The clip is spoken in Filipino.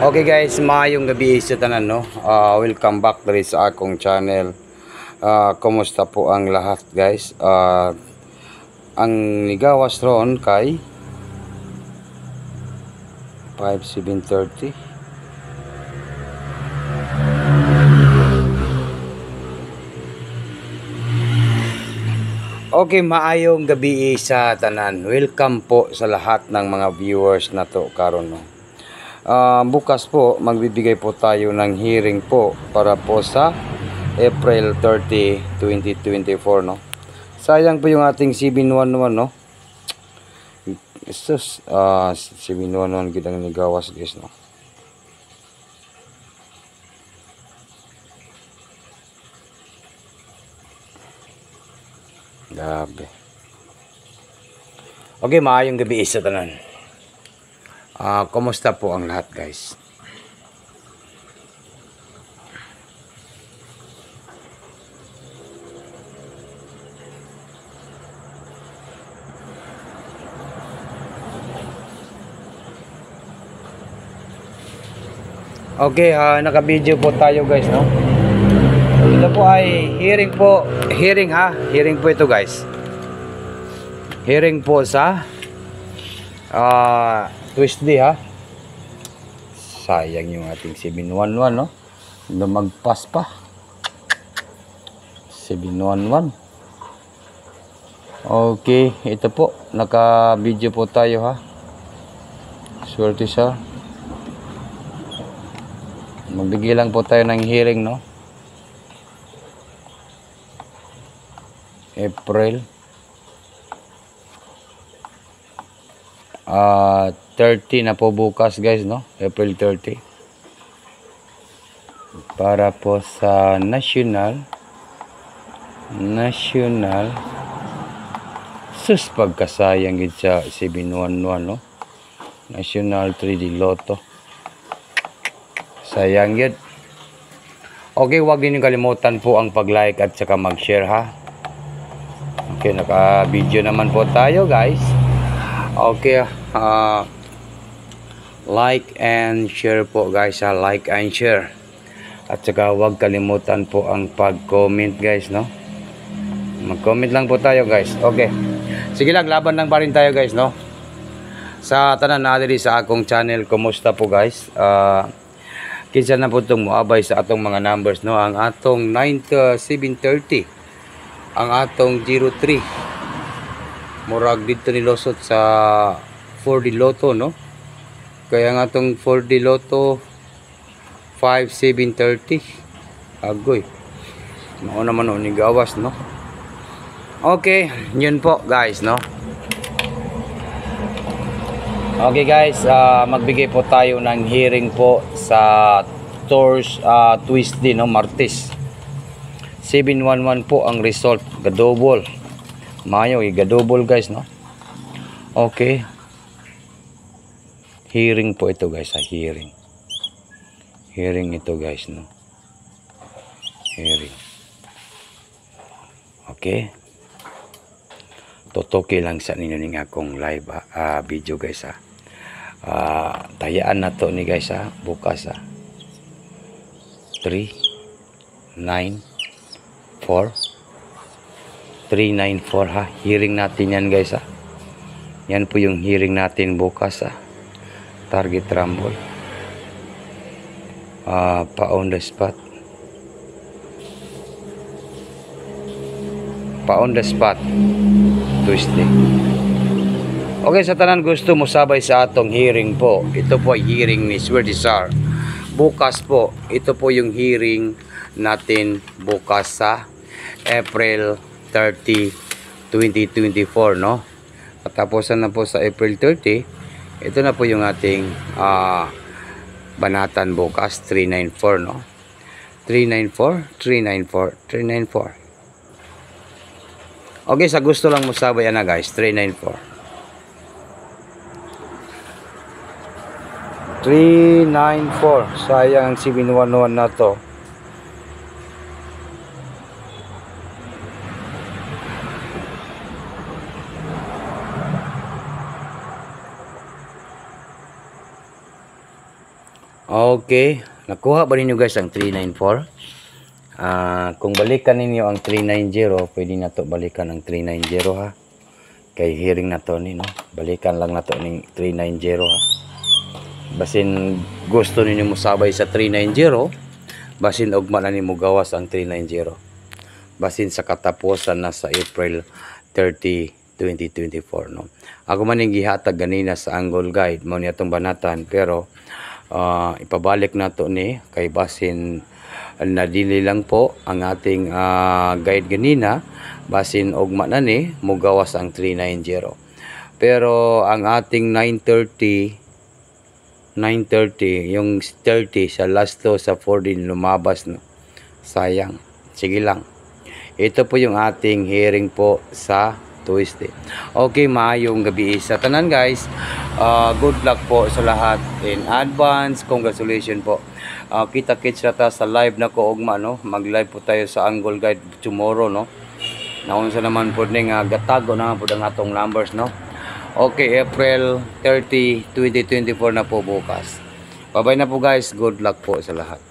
Okay guys, maayong gabi sa tanan no. Welcome back diri sa akong channel. Kumusta po ang lahat guys? Ang nigawas ron kay 5730. Okay, maayong gabi sa tanan. Welcome po sa lahat ng mga viewers na to karon no. Bukas po magbibigay po tayo ng hearing po para po sa April 30, 2024 no. Sayang po yung ating 711 no. Isus 711 gid ang nigawas guys no. Grabe. Okay, maayong gabi sa tanan. Kumusta po ang lahat guys? Okay, naka-video po tayo guys no. Ito po ay hearing po, hearing po ito guys. Hearing po sa Tuesday ha. Sayang yung ating 711 no. Lumagpas pa. 711. Okay, ito po naka-video po tayo ha. Swerte siya. Magbigay lang po tayo ng hearing no. April 30 na po bukas guys no. April 30 para po sa national sus pagkasayang gid sa 711 no. National 3D Lotto, sayang yun. Okay, huwag din yung kalimutan po ang pag-like at saka mag-share ha. Okay, naka-video naman po tayo guys. Okay, like and share po guys ha. Like and share. At saka huwag kalimutan po ang pag-comment guys no. Mag-comment lang po tayo guys. Okay, sige lang, laban lang pa rin tayo guys no. Sa tanan na diri sa akong channel, kumusta po guys? Kinsa na po itong muabay sa atong mga numbers no. Ang atong 730, ang atong 03 murag dito ni losot sa 4D Lotto no. Kaya ang atong 4D Lotto 5730 agoy mao naman o ni gawas no. Okay, yun po guys no. Okay guys, magbigay po tayo ng hearing po sa Tuesday no, Martes. 711 po ang result, gadouble. Mayo gadouble guys no. Okay. Hearing po ito guys, hearing. Hearing ito guys no. Hearing. Okay. Totoki lang sa ninyo ning akong live video guys ha. Tayaan na to ni guys ha, bukas ha. 394 ha, hearing natin yan guys ha. Yan po yung hearing natin bukas ha. Target rumble, pa on the spot, Tuesday. Okay, sa tanan gusto mo sabay sa atong hearing po, ito po ay hearing ni Swerte Sar. Bukas po, ito po yung hearing natin bukas sa April 30, 2024 no. Katapusan na po sa April 30, ito na po yung ating banatan bukas 394 no. 394. Okay, sa gusto lang mo sabay na guys, 394. Sayang ang 711 na to. Okay, nakuha ba ninyo guys ang 394? Kung balikan ninyo ang 390, pwede na to balikan ang 390 ha. Kay hearing na to ni no. Balikan lang na to ning 390 ha. Basin gusto ninyo musabay sa 390, basin ugma na nimo gawas ang 390. Basin sa katapusan na sa April 30, 2024 no. Ako man ning gihatag ganina sa Angle Guide mo niya tong banatan, pero ipabalik na to ni kay basin nadili lang po ang ating guide ganina, basin ugma na ni mugawas ang 390. Pero ang ating 930 yung 30 sa last to sa 4 din lumabas no. Sayang. Sige lang. Ito po yung ating hearing po sa Tuesday. Okay, maayong gabi sa tanan guys. Good luck po sa lahat in advance. Congratulations po. Kita-kits na ta sa live na ko ugma no. Mag-live po tayo sa Angle Guide tomorrow no. Naunsa naman po ning gatago na po ang atong numbers no. Okay, April 30, 2024 na po bukas. Bye-bye na po guys. Good luck po sa lahat.